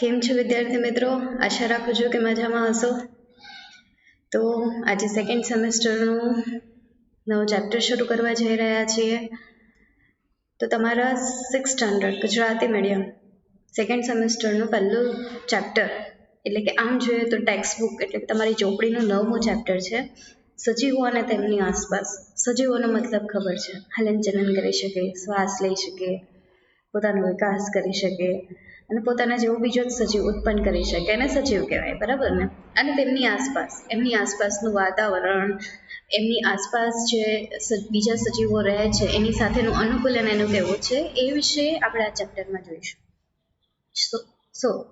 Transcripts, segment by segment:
કેમ છો વિદ્યાર્થી મિત્રો? આશા રાખું છું કે મજામાં હશો. તો આજે સેકન્ડ સેમેસ્ટરનું નવું ચેપ્ટર શરૂ કરવા જઈ રહ્યા છીએ. તો તમારા 6th standard Gujarati medium second સેમેસ્ટરનું પહેલું ચેપ્ટર એટલે કે આમ જોઈએ તો ટેક્સ્ટ બુક એટલે કે તમારી ચોપડીનું 9મું ચેપ્ટર છે સજીવો અને તેમની આસપાસ. સજીવોનો મતલબ ખબર છે, હલનચલન કરી શકે, શ્વાસ લઈ શકે, પોતાનો વિકાસ કરી શકે અને પોતાના જેવો બીજો જ સજીવ ઉત્પન્ન કરી શકે એને સજીવ કહેવાય, બરાબર ને? અને તેમની આસપાસનું વાતાવરણ, એમની આસપાસ જે બીજા સજીવો રહે છે એની સાથેનું અનુકૂલન એનું કેવું છે એ વિશે આપણે આ ચેપ્ટરમાં જોઈશું.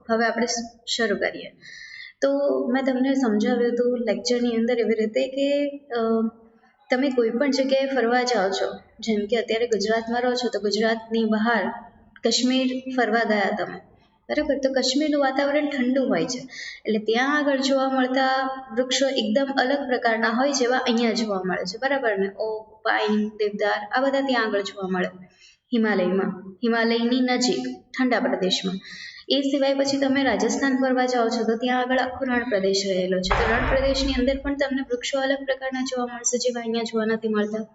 હવે આપણે શરૂ કરીએ. તો મેં તમને સમજાવ્યું હતું લેક્ચરની અંદર એવી રીતે કે તમે કોઈ પણ જગ્યાએ ફરવા જાઓ છો, જેમ કે અત્યારે ગુજરાતમાં રહો છો તો ગુજરાતની બહાર કાશ્મીર ફરવા ગયા તમે, બરાબર? તો કાશ્મીરનું વાતાવરણ ઠંડુ હોય છે એટલે ત્યાં આગળ જોવા મળતા વૃક્ષો એકદમ અલગ પ્રકારના હોય જેવા અહીંયા જોવા મળે છે, બરાબર ને? ઓક, પાઇન, દેવદાર આ બધા ત્યાં આગળ જોવા મળે હિમાલયની નજીક ઠંડા પ્રદેશમાં. એ સિવાય પછી તમે રાજસ્થાન ફરવા જાઓ છો તો ત્યાં આગળ આખો રણ પ્રદેશ રહેલો છે. તો રણ પ્રદેશની અંદર પણ તમને વૃક્ષો અલગ પ્રકારના જોવા મળશે જેવા અહીંયા જોવા નથી મળતા.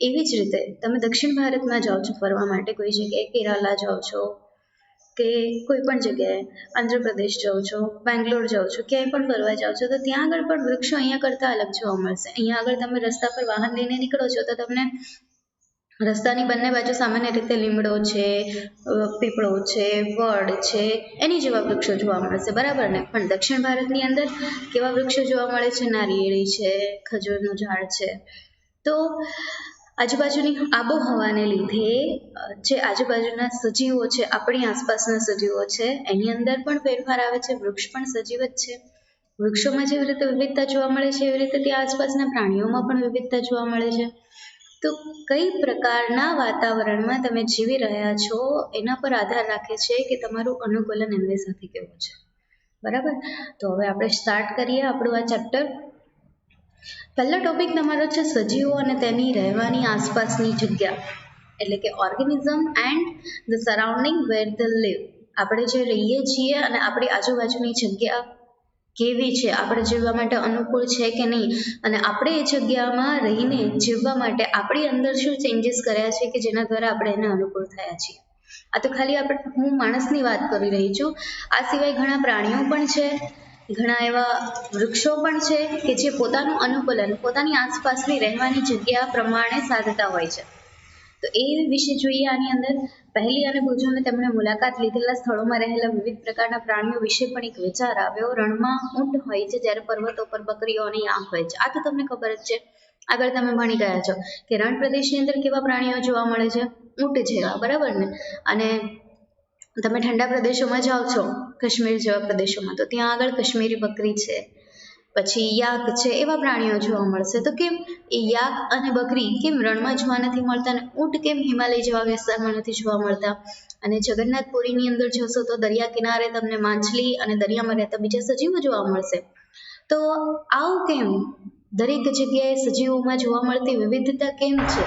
એવી જ રીતે તમે દક્ષિણ ભારતમાં જાઓ છો ફરવા માટે, કોઈ જગ્યાએ કેરાલા જાઓ છો કે કોઈ પણ જગ્યાએ આંધ્રપ્રદેશ જાઓ છો, બેંગ્લોર જાઓ છો, ક્યાંય પણ ફરવા જાઓ છો તો ત્યાં આગળ પણ વૃક્ષો અહીંયા કરતાં અલગ જોવા મળશે. અહીંયા આગળ તમે રસ્તા પર વાહન લઈને નીકળો છો તો તમને રસ્તાની બંને બાજુ સામાન્ય રીતે લીમડો છે, પીપળો છે, વડ છે, એની જેવા વૃક્ષો જોવા મળશે, બરાબર ને? પણ દક્ષિણ ભારતની અંદર કેવા વૃક્ષો જોવા મળે છે? નારિયેળી છે, ખજૂરનું ઝાડ છે. તો આજુબાજુની આબોહવાને લીધે જે આજુબાજુના સજીવો છે, આપણી આસપાસના સજીવો છે, એની અંદર પણ ફેરફાર આવે છે. વૃક્ષ પણ સજીવ જ છે. વૃક્ષોમાં જેવી રીતે વિવિધતા જોવા મળે છે એવી રીતે ત્યાં આસપાસના પ્રાણીઓમાં પણ વિવિધતા જોવા મળે છે. તો કઈ પ્રકારના વાતાવરણમાં તમે જીવી રહ્યા છો એના પર આધાર રાખે છે કે તમારું અનુકૂલન એમની સાથે કેવું છે, બરાબર? તો હવે આપણે સ્ટાર્ટ કરીએ આપણું આ ચેપ્ટર. પહેલો ટોપિક તમારો છે સજીવો અને તેની રહેવાની આસપાસની જગ્યા, એટલે કે organism and the surrounding where the live. આપણે જે રહીએ છીએ અને આપણી આજુબાજુની જગ્યા કેવી છે, આપણે જીવવા માટે અનુકૂળ છે કે નહીં, અને આપણે એ જગ્યામાં રહીને જીવવા માટે આપણી અંદર શું ચેન્જીસ કર્યા છે કે જેના દ્વારા આપણે એને અનુકૂળ થયા છીએ. આ તો ખાલી હું માણસની વાત કરી રહી છું. આ સિવાય ઘણા પ્રાણીઓ પણ છે, ઘણા એવા વૃક્ષો પણ છે કે જે પોતાનું અનુકૂલન પોતાની આસપાસની રહેવાની જગ્યા પ્રમાણે સાધતા હોય છે. તો એ વિશે જોઈએ આની અંદર. પહેલી અનુભૂતિઓને તેમણે મુલાકાત લીધેલા સ્થળોમાં રહેલા વિવિધ પ્રકારના પ્રાણીઓ વિશે પણ એક વિચાર આવ્યો. રણમાં ઊંટ હોય છે જ્યારે પર્વતો પર બકરીઓની આંખ હોય છે. આ તો તમને ખબર જ છે, આગળ તમે ભણી ગયા છો કે રણ પ્રદેશની અંદર કેવા પ્રાણીઓ જોવા મળે છે? ઊંટ જેવા, બરાબર ને? અને તમે ઠંડા પ્રદેશોમાં જાઓ છો, કાશ્મીર જેવા પ્રદેશોમાં, તો ત્યાં આગળ કાશ્મીરી બકરી છે, પછી યાક છે, એવા પ્રાણીઓ જોવા મળશે. તો કેમ એ યાક અને બકરી કેમ રણમાં જોવા નથી મળતા અને ઊંટ કેમ હિમાલય જેવા વિસ્તારમાં નથી જોવા મળતા? અને જગન્નાથપુરીની અંદર જશો તો દરિયા કિનારે તમને માછલી અને દરિયામાં રહેતા બીજા સજીવો જોવા મળશે. તો આવું કેમ? દરેક જગ્યાએ સજીવોમાં જોવા મળતી વિવિધતા કેમ છે?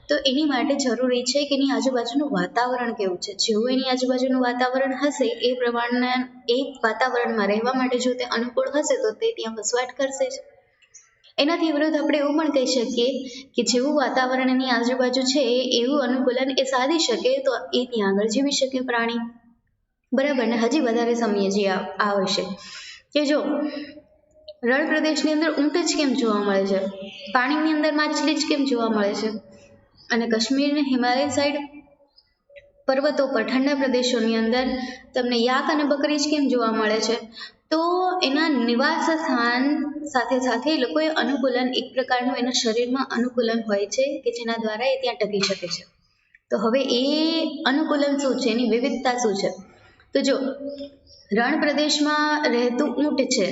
તો એની માટે જરૂરી છે કે એની આજુબાજુનું વાતાવરણ કેવું છે. જેવું એની આજુબાજુનું વાતાવરણ હશે એ પ્રમાણના એ વાતાવરણમાં રહેવા માટે જો તે અનુકૂળ હશે તો તે ત્યાં વસવાટ કરશે જ. એનાથી વિરુદ્ધ આપણે એવું પણ કહી શકીએ કે જેવું વાતાવરણ એની આજુબાજુ છે એવું અનુકૂલન એ સાધી શકે તો એ ત્યાં આગળ જીવી શકે પ્રાણી, બરાબર ને? હજી વધારે સમજીએ આ વિશે કે જો રણ પ્રદેશની અંદર ઊંટ જ કેમ જોવા મળે છે, પાણીની અંદર માછલી જ કેમ જોવા મળે છે, અને કાશ્મીર ને હિમાલય સાઈડ પર્વતો પર ઠંડા પ્રદેશોની અંદર તમને યાક અને બકરી જ કેમ જોવા મળે છે? તો એના નિવાસ સ્થાન સાથે સાથે એ લોકોએ અનુકૂલન એક પ્રકારનું એના શરીરમાં અનુકૂલન હોય છે કે જેના દ્વારા એ ત્યાં ટકી શકે છે. તો હવે એ અનુકૂલન શું છે, એની વિવિધતા શું છે? તો જો રણ પ્રદેશમાં રહેતું ઊંટ છે,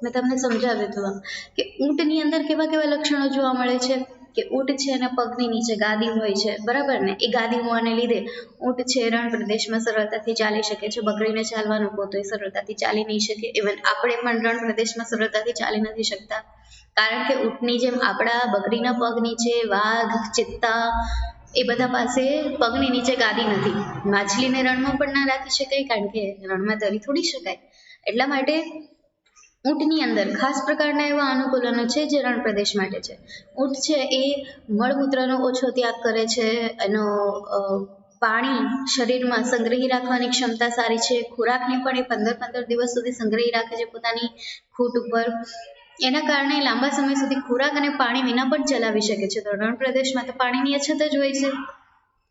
મેં તમને સમજાવ્યું હતું કે ઊંટની અંદર કેવા કેવા લક્ષણો જોવા મળે છે કે ઊંટ છે એના પગની નીચે ગાદી હોય છે, બરાબર ને? એ ગાદી હોવાને લીધે ઊંટ છે રણ પ્રદેશમાં સરળતાથી ચાલી શકે છે. બકરીને ચાલવાનું કહો તો એ સરળતાથી ચાલી નહીં શકે. ઇવન આપણે પણ રણ પ્રદેશમાં સરળતાથી ચાલી નથી શકતા, કારણ કે ઊંટની જેમ આપણા બકરીના પગ નીચે વાઘ, ચિત્તા એ બધા પાસે પગની નીચે ગાદી નથી. માછલીને રણમાં પણ ના રાખી શકાય, કારણ કે રણમાં તરી થોડી શકાય. એટલા માટે ઊંટની અંદર ખાસ પ્રકારના એવા અનુકૂલનો છે જે રણ પ્રદેશ માટે છે. ઊંટ છે એ મળમૂત્રનો ઓછો ત્યાગ કરે છે, એનો પાણી શરીરમાં સંગ્રહી રાખવાની ક્ષમતા સારી છે, ખોરાકને પણ એ 15-15 દિવસ સુધી સંગ્રહી રાખે છે પોતાની ખૂંટ ઉપર. એના કારણે લાંબા સમય સુધી ખોરાક અને પાણી વિના પણ ચલાવી શકે છે. તો રણ પ્રદેશમાં તો પાણીની અછત જ હોય છે,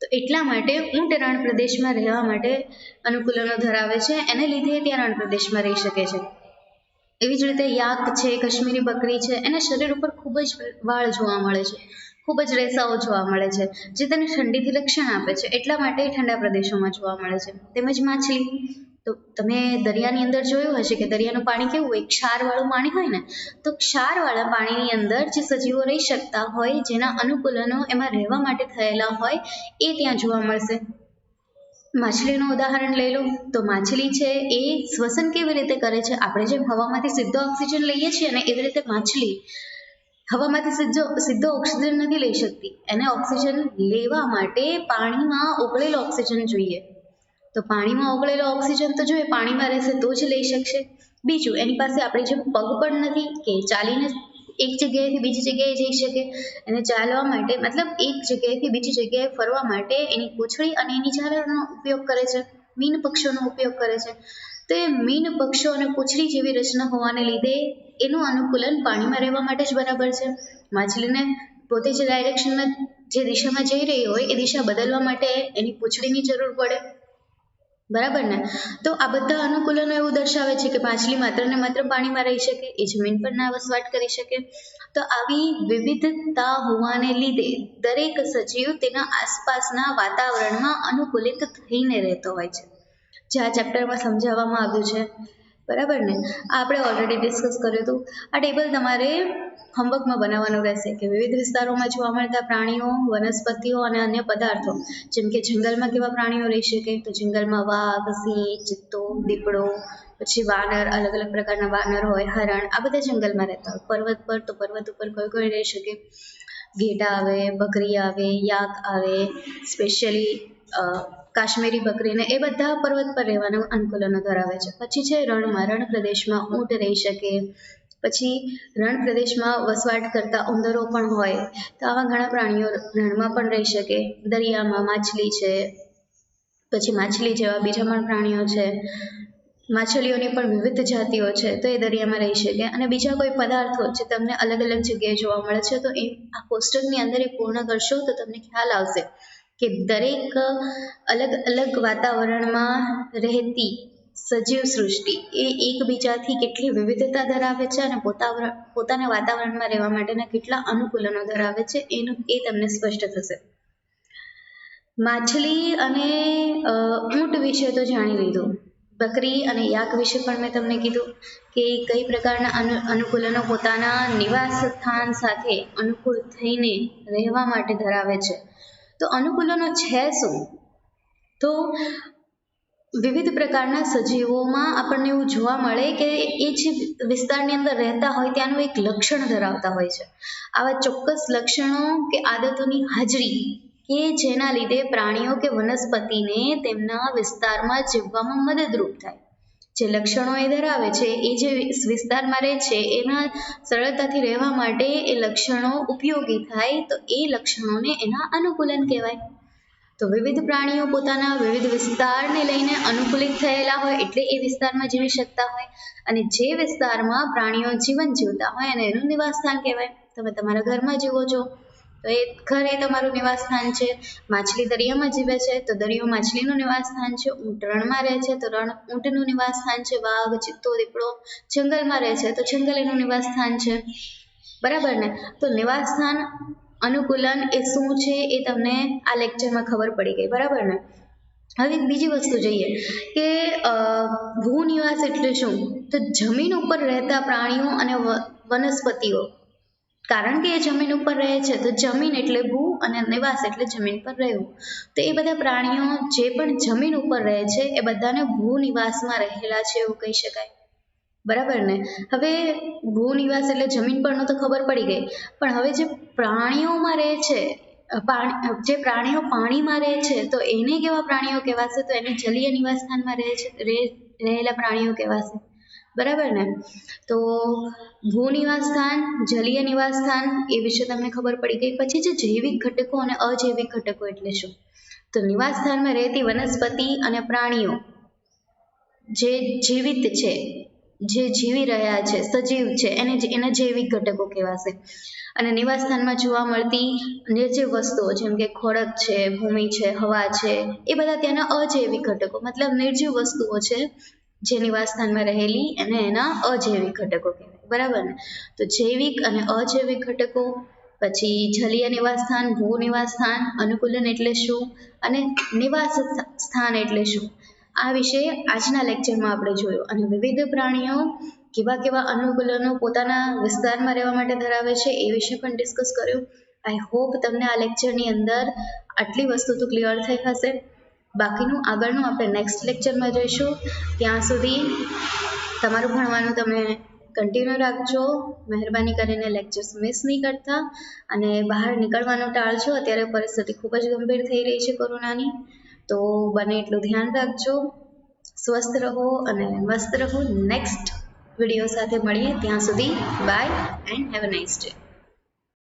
તો એટલા માટે ઊંટ રણ પ્રદેશમાં રહેવા માટે અનુકૂલનો ધરાવે છે, એને લીધે ત્યાં રણ પ્રદેશમાં રહી શકે છે. એવી જ રીતે યાક છે, કાશ્મીરી બકરી છે, એના શરીર ઉપર ખૂબ જ વાળ જોવા મળે છે, ખૂબ જ રેસાઓ જોવા મળે છે, જે તેને ઠંડીથી રક્ષણ આપે છે. એટલા માટે ઠંડા પ્રદેશોમાં જોવા મળે છે. તેમજ માછલી, તો તમે દરિયાની અંદર જોયું હશે કે દરિયાનું પાણી કેવું હોય, ક્ષારવાળું પાણી હોય ને, તો ક્ષારવાળા પાણીની અંદર જે સજીવો રહી શકતા હોય, જેના અનુકૂલનો એમાં રહેવા માટે થયેલા હોય, એ ત્યાં જોવા મળશે. માછલીનું ઉદાહરણ લઈ લો તો માછલી છે એ શ્વસન કેવી રીતે કરે છે? આપણે જેમ હવામાંથી સીધો ઓક્સિજન લઈએ છીએ ને, એવી રીતે માછલી હવામાંથી સીધો ઓક્સિજન નથી લઈ શકતી. એને ઓક્સિજન લેવા માટે પાણીમાં ઓગળેલો ઓક્સિજન જોઈએ. તો પાણીમાં ઓગળેલો ઓક્સિજન તો જોઈએ, પાણીમાં રહેશે તો જ લઈ શકશે. બીજું, એની પાસે આપણી જેમ પગ પણ નથી કે ચાલીને એક જગ્યાએથી બીજી જગ્યાએ જઈ શકે. એને ચાલવા માટે, મતલબ એક જગ્યાએથી બીજી જગ્યાએ ફરવા માટે એની પૂંછડી અને એની ઝાલરનો ઉપયોગ કરે છે, મીન પક્ષીઓનો ઉપયોગ કરે છે. તો એ મીન પક્ષીઓ અને પૂંછડી જેવી રચના હોવાને લીધે એનું અનુકૂલન પાણીમાં રહેવા માટે જ બરાબર છે. માછલીને પોતે જે ડાયરેક્શનમાં, જે દિશામાં જઈ રહી હોય એ દિશા બદલવા માટે એની પૂંછડીની જરૂર પડે, બરાબર ને? તો આ બધા અનુકૂલનો એવું દર્શાવે છે કે માછલી માત્ર ને માત્ર પાણીમાં રહી શકે, એ જમીન પર ના વસવાટ કરી શકે. તો આવી વિવિધતા હોવાને લીધે દરેક સજીવ તેના આસપાસના વાતાવરણમાં અનુકૂલિત થઈને રહેતો હોય છે, જે આ ચેપ્ટરમાં સમજાવવામાં આવ્યું છે, બરાબર ને? આ આપણે ઓલરેડી ડિસ્કસ કર્યું હતું. આ ટેબલ તમારે હોમવર્કમાં બનાવવાનું રહેશે કે વિવિધ વિસ્તારોમાં જોવા મળતા પ્રાણીઓ, વનસ્પતિઓ અને અન્ય પદાર્થો, જેમ કે જંગલમાં કેવા પ્રાણીઓ રહી શકે, તો જંગલમાં વાઘ, સિંહ, ચિત્તો, દીપડો, પછી વાનર, અલગ અલગ પ્રકારના વાનર હોય, હરણ, આ બધા જંગલમાં રહેતા હોય. પર્વત પર, તો પર્વત ઉપર કોઈ કોઈ રહી શકે, ઘેટા આવે, બકરી આવે, યાક આવે, સ્પેશિયલી કાશ્મીરી બકરીને, એ બધા પર્વત પર રહેવાનું અનુકૂલનો ધરાવે છે. પછી છે રણમાં, રણ પ્રદેશમાં ઊંટ રહી શકે. પછી રણ પ્રદેશમાં વસવાટ કરતા ઉંદરો પણ હોય, તો આવા ઘણા પ્રાણીઓ રણમાં પણ રહી શકે. દરિયામાં માછલી છે, પછી માછલી જેવા બીજા પણ પ્રાણીઓ છે, માછલીઓની પણ વિવિધ જાતિઓ છે, તો એ દરિયામાં રહી શકે. અને બીજા કોઈ પદાર્થો જે તમને અલગ અલગ જગ્યાએ જોવા મળે છે, તો એ આ કોષ્ટકની અંદર એ પૂર્ણ કરશો તો તમને ખ્યાલ આવશે કે દરેક અલગ અલગ વાતાવરણમાં રહેતી સજીવ સૃષ્ટિ એ એકબીજાથી કેટલી વિવિધતા ધરાવે છે અને પોતાના વાતાવરણમાં રહેવા માટેના કેટલા અનુકૂલનો ધરાવે છે, એ તમને સ્પષ્ટ થશે. માછલી અને ઊંટ વિશે તો જાણી લીધું. બકરી અને યાક વિશે પણ મેં તમને કીધું કે કઈ પ્રકારના અનુકૂલનો પોતાના નિવાસ સ્થાન સાથે અનુકૂળ થઈને રહેવા માટે ધરાવે છે. તો અનુકૂલનો છે શું? તો વિવિધ પ્રકારના સજીવોમાં આપણને એવું જોવા મળે કે એ જે વિસ્તારની અંદર રહેતા હોય ત્યાંનું એક લક્ષણ ધરાવતા હોય છે. આવા ચોક્કસ લક્ષણો કે આદતોની હાજરી કે જેના લીધે પ્રાણીઓ કે વનસ્પતિને તેમના વિસ્તારમાં જીવવામાં મદદરૂપ થાય. જે લક્ષણો એ ધરાવે છે, એ જે વિસ્તારમાં રહે છે એમાં સરળતાથી રહેવા માટે એ લક્ષણો ઉપયોગી થાય, તો એ લક્ષણોને એના અનુકૂલન કહેવાય. તો વિવિધ પ્રાણીઓ પોતાના વિવિધ વિસ્તારને લઈને અનુકૂલિત થયેલા હોય એટલે એ વિસ્તારમાં જીવી શકતા હોય, અને જે વિસ્તારમાં પ્રાણીઓ જીવન જીવતા હોય અને એનું નિવાસસ્થાન કહેવાય. તમે તમારા ઘરમાં જીવો છો તો એ ઘર એ તમારું નિવાસસ્થાન છે. માછલી દરિયામાં જીવે છે તો દરિયો માછલીનું નિવાસસ્થાન છે. ઊંટ રણમાં રહે છે તો રણ ઊંટનું નિવાસસ્થાન છે. વાઘ, ચિત્તો, દીપડો જંગલમાં રહે છે તો જંગલ એનું નિવાસસ્થાન છે, બરાબર ને? તો નિવાસસ્થાન અનુકૂલન એ શું છે એ તમને આ લેક્ચરમાં ખબર પડી ગઈ, બરાબર ને? હવે બીજી વસ્તુ જોઈએ કે ભૂનિવાસ એટલે શું? તો જમીન ઉપર રહેતા પ્રાણીઓ અને વનસ્પતિઓ, કારણ કે એ જમીન ઉપર રહે છે તો જમીન એટલે ભૂ અને નિવાસ એટલે જમીન પર રહેવું. તો એ બધા પ્રાણીઓ જે પણ જમીન ઉપર રહે છે એ બધાને ભૂનિવાસમાં રહેલા છે એવું કહી શકાય, બરાબર ને? હવે ભૂનિવાસ એટલે જમીન પરનું તો ખબર પડી ગઈ, પણ હવે જે પ્રાણીઓમાં રહે છે જે પ્રાણીઓ પાણીમાં રહે છે તો એને કેવા પ્રાણીઓ કહેવાશે? તો એને જલીય નિવાસસ્થાનમાં રહેલા પ્રાણીઓ કહેવાશે. બરાબર ને? તો ભૂ નિવાસસ્થાન, જલીય નિવાસસ્થાન એ વિશે તમને ખબર પડી ગઈ. પછી જે જૈવિક ઘટકો અને અજૈવિક ઘટકો એટલે શું? તો નિવાસસ્થાનમાં રહેતી વનસ્પતિ અને પ્રાણીઓ જે જીવિત છે, જે જીવી રહ્યા છે, સજીવ છે, એને જૈવિક ઘટકો કહેવાશે. અને નિવાસસ્થાનમાં જોવા મળતી નિર્જીવ વસ્તુઓ જેમ કે ખોરાક છે, ભૂમિ છે, હવા છે, એ બધા ત્યાંના અજૈવિક ઘટકો, મતલબ નિર્જીવ વસ્તુઓ છે જે નિવાસસ્થાનમાં રહેલી, અને એના અજૈવિક ઘટકો કહેવાય. બરાબર ને? તો જૈવિક અને અજૈવિક ઘટકો, પછી જલીય નિવાસસ્થાન, ભૂ નિવાસસ્થાન, અનુકૂલન એટલે શું, અને નિવાસ સ્થાન એટલે શું, આ વિશે આજના લેક્ચરમાં આપણે જોયું. અને વિવિધ પ્રાણીઓ કેવા કેવા અનુકૂલનો પોતાના વિસ્તારમાં રહેવા માટે ધરાવે છે એ વિશે પણ ડિસ્કસ કર્યું. આઈ હોપ તમને આ લેક્ચરની અંદર આટલી વસ્તુ તો ક્લિયર થઈ હશે. બાકીનું આગળનું આપણે નેક્સ્ટ લેક્ચરમાં જોઈશું. ત્યાં સુધી તમારું ભણવાનું તમે કન્ટિન્યુ રાખજો. મહેરબાની કરીને લેક્ચર્સ મિસ નહીં કરતા અને બહાર નીકળવાનું ટાળજો. અત્યારે પરિસ્થિતિ ખૂબ જ ગંભીર થઈ રહી છે કોરોનાની, તો બને એટલું ધ્યાન રાખજો. સ્વસ્થ રહો અને મસ્ત રહો. નેક્સ્ટ વિડીયો સાથે મળીએ. ત્યાં સુધી bye and have a nice day.